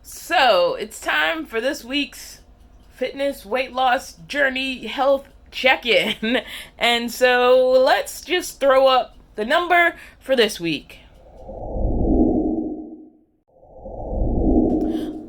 So it's time for this week's fitness, weight loss, journey, health check-in. And so let's just throw up the number for this week.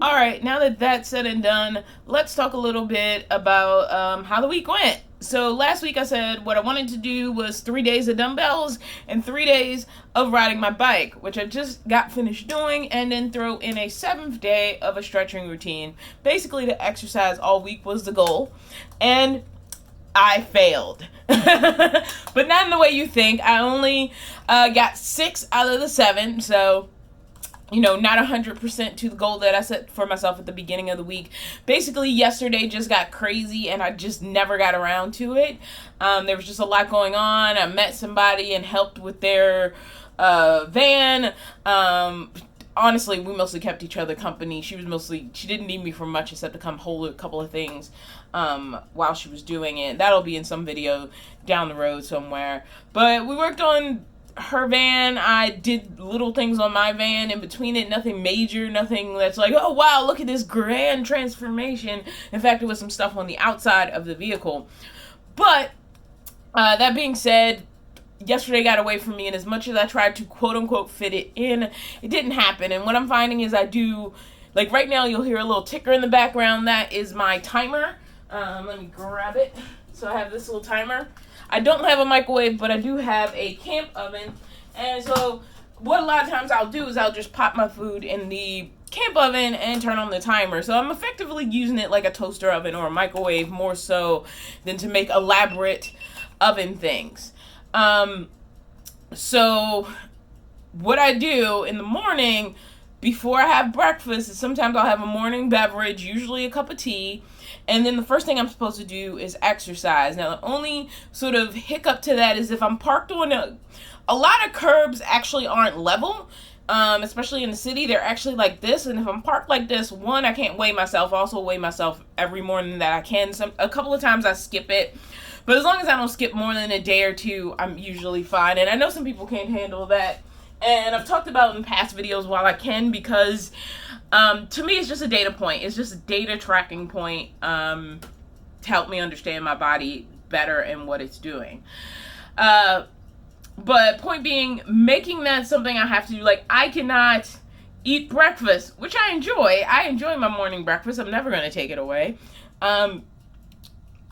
All right, now that that's said and done, let's talk a little bit about how the week went. So last week I said what I wanted to do was 3 days of dumbbells and 3 days of riding my bike, which I just got finished doing, and then throw in a 7th day of a stretching routine. Basically, to exercise all week was the goal, and I failed. But not in the way you think. I only got 6 out of the 7, so not 100% to the goal that I set for myself at the beginning of the week. Basically, yesterday just got crazy and I just never got around to it. There was just a lot going on. I met somebody and helped with their van. Honestly, we mostly kept each other company. She didn't need me for much except to come hold a couple of things while she was doing it. That'll be in some video down the road somewhere. But we worked on her van. I did little things on my van in between it, nothing major, nothing that's like, oh wow, look at this grand transformation. In fact, it was some stuff on the outside of the vehicle. But that being said, yesterday got away from me, and as much as I tried to quote unquote fit it in, it didn't happen. And what I'm finding is I do, like right now you'll hear a little ticker in the background. That is my timer. Let me grab it. So I have this little timer. I don't have a microwave, but I do have a camp oven. And so what a lot of times I'll do is I'll just pop my food in the camp oven and turn on the timer. So I'm effectively using it like a toaster oven or a microwave more so than to make elaborate oven things. So what I do in the morning before I have breakfast is sometimes I'll have a morning beverage, usually a cup of tea. And then the first thing I'm supposed to do is exercise. Now, the only sort of hiccup to that is if I'm parked on a lot of curbs actually aren't level, especially in the city. They're actually like this. And if I'm parked like this, one, I can't weigh myself. I also weigh myself every morning that I can. A couple of times I skip it. But as long as I don't skip more than a day or two, I'm usually fine. And I know some people can't handle that. And I've talked about in past videos while I can, because to me it's just a data point. It's just a data tracking point to help me understand my body better and what it's doing. But point being, making that something I have to do. Like, I cannot eat breakfast, which I enjoy. I enjoy my morning breakfast. I'm never going to take it away. I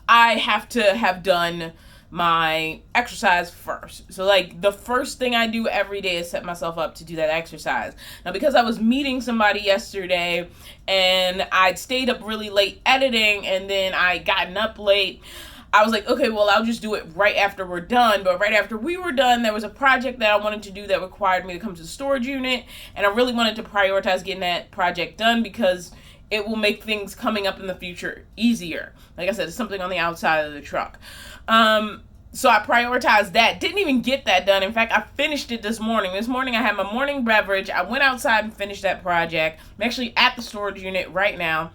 have to have done my exercise first. So like the first thing I do every day is set myself up to do that exercise. Now, because I was meeting somebody yesterday and I'd stayed up really late editing and then I gotten up late, I was like, okay, well, I'll just do it right after we're done. But right after we were done, there was a project that I wanted to do that required me to come to the storage unit, and I really wanted to prioritize getting that project done because it will make things coming up in the future easier. Like I said, it's something on the outside of the truck. So I prioritized that. Didn't even get that done. In fact, I finished it this morning. This morning I had my morning beverage. I went outside and finished that project. I'm actually at the storage unit right now.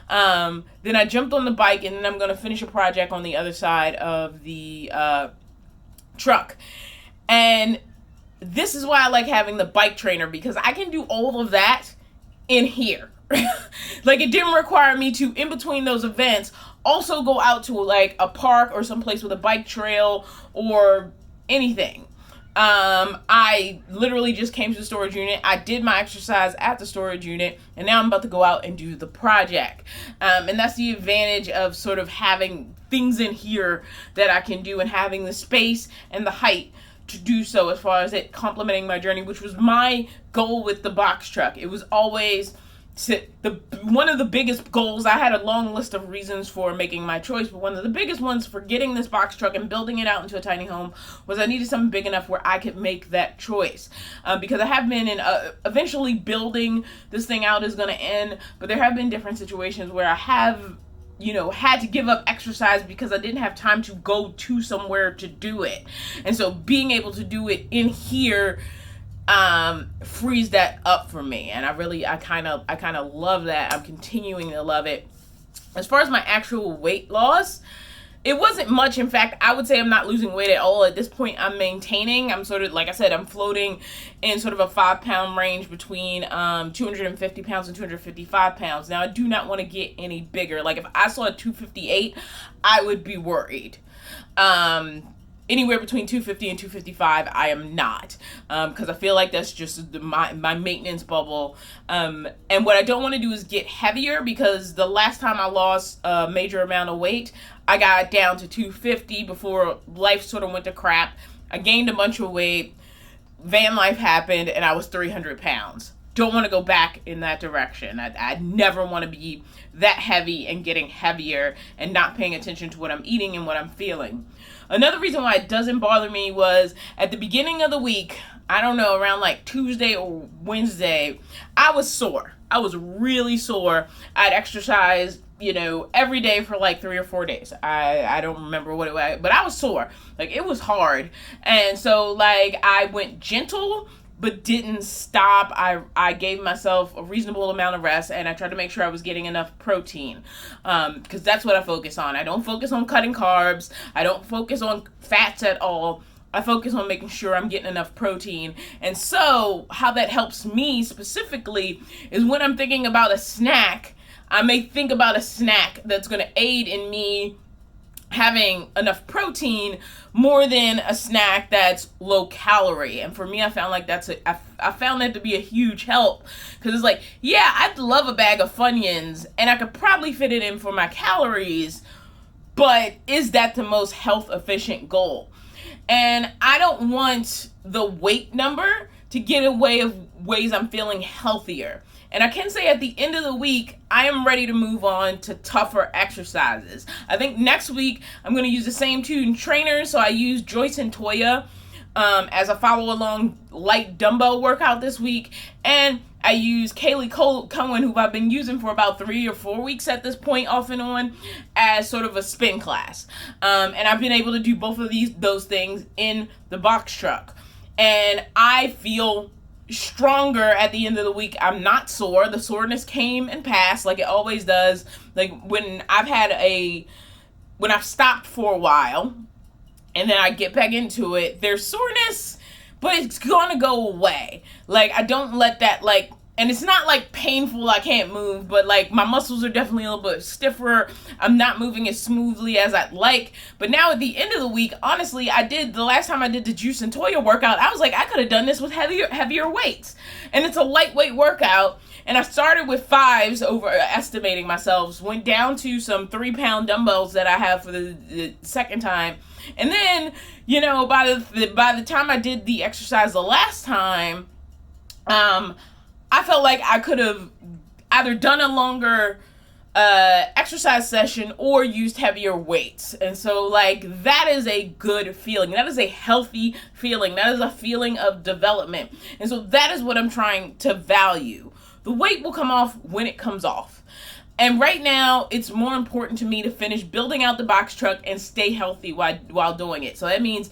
Then I jumped on the bike, and then I'm going to finish a project on the other side of the truck. And this is why I like having the bike trainer, because I can do all of that in here. Like, it didn't require me to, in between those events, also go out to like a park or someplace with a bike trail or anything. I literally just came to the storage unit. I did my exercise at the storage unit, and now I'm about to go out and do the project. And that's the advantage of sort of having things in here that I can do and having the space and the height to do so, as far as it complementing my journey, which was my goal with the box truck. It was always one of the biggest goals. I had a long list of reasons for making my choice, but one of the biggest ones for getting this box truck and building it out into a tiny home was I needed something big enough where I could make that choice. Because I have been in eventually building this thing out is going to end, but there have been different situations where I have had to give up exercise because I didn't have time to go to somewhere to do it. And so being able to do it in here frees that up for me, and I kind of love that. I'm continuing to love it. As far as my actual weight loss, it wasn't much. In fact, I would say I'm not losing weight at all. At this point, I'm maintaining. I'm sort of, like I said, I'm floating in sort of a 5-pound range between 250 pounds and 255 pounds. Now, I do not want to get any bigger. Like, if I saw a 258, I would be worried. Anywhere between 250 and 255, I am not, because I feel like that's just my maintenance bubble. And what I don't want to do is get heavier, because the last time I lost a major amount of weight, I got down to 250 before life sort of went to crap. I gained a bunch of weight, van life happened, and I was 300 pounds. Don't want to go back in that direction. I never want to be that heavy and getting heavier and not paying attention to what I'm eating and what I'm feeling. Another reason why it doesn't bother me was at the beginning of the week, I don't know, around like Tuesday or Wednesday, I was sore. I was really sore. I'd exercised, every day for like 3 or 4 days. I don't remember what it was, but I was sore. Like, it was hard. And so, like, I went gentle, but didn't stop. I gave myself a reasonable amount of rest, and I tried to make sure I was getting enough protein, because that's what I focus on. I don't focus on cutting carbs. I don't focus on fats at all. I focus on making sure I'm getting enough protein. And so how that helps me specifically is when I'm thinking about a snack, I may think about a snack that's going to aid in me having enough protein more than a snack that's low calorie. And for me, I found like I found that to be a huge help, because it's like, yeah, I'd love a bag of Funyuns and I could probably fit it in for my calories, but is that the most health efficient goal? And I don't want the weight number to get in the way of ways I'm feeling healthier. And I can say at the end of the week, I am ready to move on to tougher exercises. I think next week, I'm going to use the same two trainers. So I use Joyce and Toya as a follow-along light dumbbell workout this week. And I use Kaylee Cohen, who I've been using for about 3 or 4 weeks at this point, off and on, as sort of a spin class. And I've been able to do both of those things in the box truck. And I feel stronger at the end of the week. I'm not sore. The soreness came and passed like it always does. Like when I've stopped for a while and then I get back into it, there's soreness, but it's gonna go away. Like, I don't let that, like, and it's not like painful, I can't move, but like my muscles are definitely a little bit stiffer. I'm not moving as smoothly as I'd like. But now at the end of the week, honestly, the last time I did the Juice and Toya workout, I was like, I could have done this with heavier weights. And it's a lightweight workout. And I started with 5s, overestimating myself, went down to some 3-pound dumbbells that I have for the second time. And then, by the time I did the exercise the last time, I felt like I could have either done a longer exercise session or used heavier weights. And so, like, that is a good feeling. That is a healthy feeling. That is a feeling of development. And so that is what I'm trying to value. The weight will come off when it comes off. And right now, it's more important to me to finish building out the box truck and stay healthy while doing it. So that means,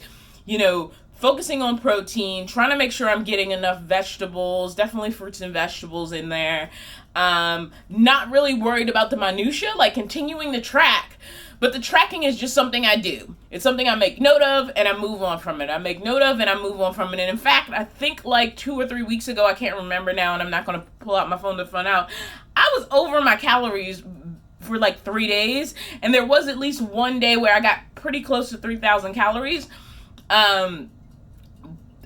focusing on protein, trying to make sure I'm getting enough vegetables, definitely fruits and vegetables in there. Not really worried about the minutia, like continuing to track. But the tracking is just something I do. It's something I make note of and I move on from it. I make note of and I move on from it. And in fact, I think like 2 or 3 weeks ago, I can't remember now, and I'm not going to pull out my phone to find out, I was over my calories for like 3 days. And there was at least one day where I got pretty close to 3,000 calories. And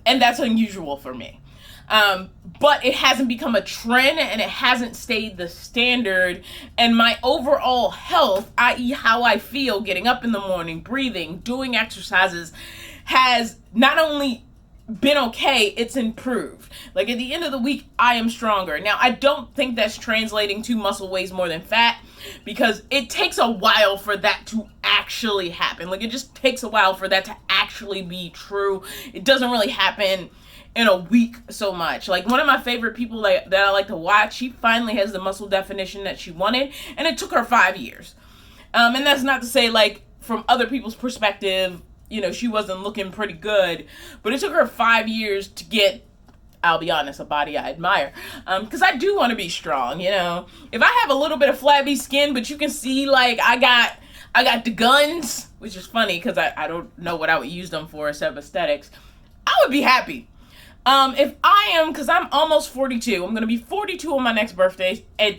that's unusual for me. But it hasn't become a trend and it hasn't stayed the standard. And my overall health, i.e. how I feel getting up in the morning, breathing, doing exercises, has not only been okay, it's improved. Like at the end of the week, I am stronger. Now, I don't think that's translating to muscle weighs more than fat, because it takes a while for that to actually happen. Like, it just takes a while for that to actually be true. It doesn't really happen in a week so much. Like, one of my favorite people that I like to watch, she finally has the muscle definition that she wanted, and it took her 5 years. And that's not to say, like, from other people's perspective, she wasn't looking pretty good, but it took her 5 years to get, I'll be honest, a body I admire. Because I do want to be strong, If I have a little bit of flabby skin, but you can see, like, I got the guns, which is funny because I don't know what I would use them for except aesthetics, I would be happy. If I am, because I'm almost 42, I'm going to be 42 on my next birthday, and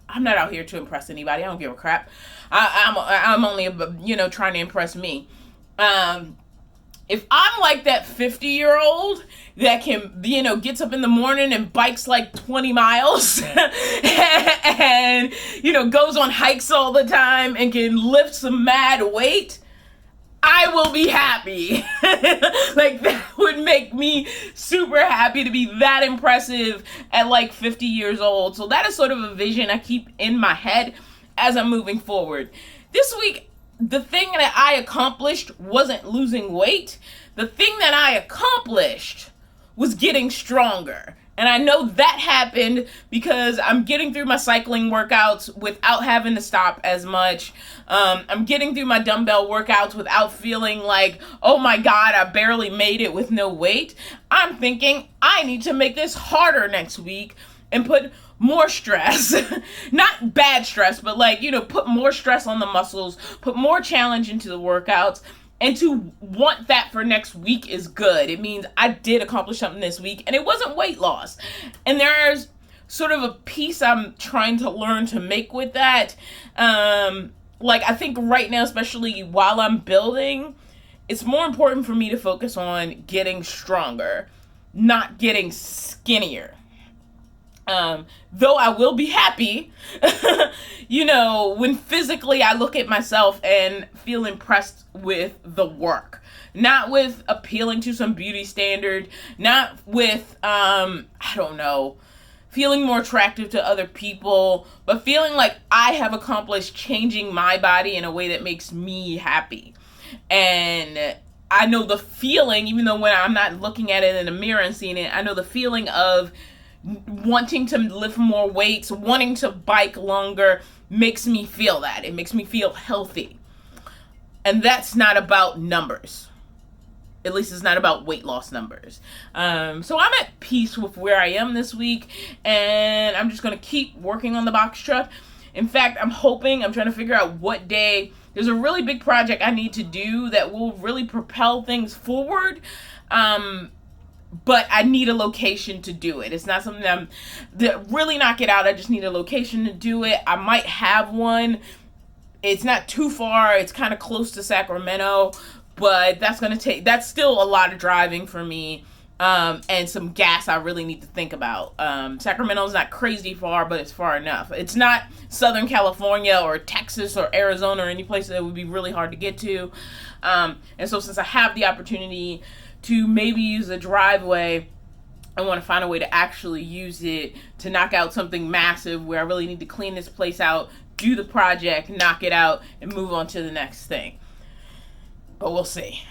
I'm not out here to impress anybody. I don't give a crap. I'm only, trying to impress me. If I'm like that 50-year-old that can, gets up in the morning and bikes like 20 miles and, goes on hikes all the time and can lift some mad weight, I will be happy. Like, that would make me super happy to be that impressive at like 50 years old. So that is sort of a vision I keep in my head as I'm moving forward. This week, the thing that I accomplished wasn't losing weight. The thing that I accomplished was getting stronger. And I know that happened because I'm getting through my cycling workouts without having to stop as much. I'm getting through my dumbbell workouts without feeling like, oh my God, I barely made it with no weight. I'm thinking I need to make this harder next week and put more stress, not bad stress, but put more stress on the muscles, put more challenge into the workouts. And to want that for next week is good. It means I did accomplish something this week, and it wasn't weight loss. And there's sort of a piece I'm trying to learn to make with that. I think right now, especially while I'm building, it's more important for me to focus on getting stronger, not getting skinnier. Though I will be happy, when physically I look at myself and feel impressed with the work, not with appealing to some beauty standard, not with, feeling more attractive to other people, but feeling like I have accomplished changing my body in a way that makes me happy. And I know the feeling, even though when I'm not looking at it in the mirror and seeing it, I know the feeling of wanting to lift more weights, wanting to bike longer makes me feel that. It makes me feel healthy. And that's not about numbers. At least it's not about weight loss numbers. So I'm at peace with where I am this week, and I'm just going to keep working on the box truck. In fact, I'm trying to figure out what day. There's a really big project I need to do that will really propel things forward. But I need a location to do it. It's not something that really knock it out. I just need a location to do it. I might have one. It's not too far. It's kind of close to Sacramento, but that's still a lot of driving for me. And some gas I really need to think about. Sacramento's not crazy far, but it's far enough. It's not Southern California or Texas or Arizona or any place that would be really hard to get to. And so since I have the opportunity to maybe use a driveway, I want to find a way to actually use it to knock out something massive where I really need to clean this place out, do the project, knock it out, and move on to the next thing. But we'll see.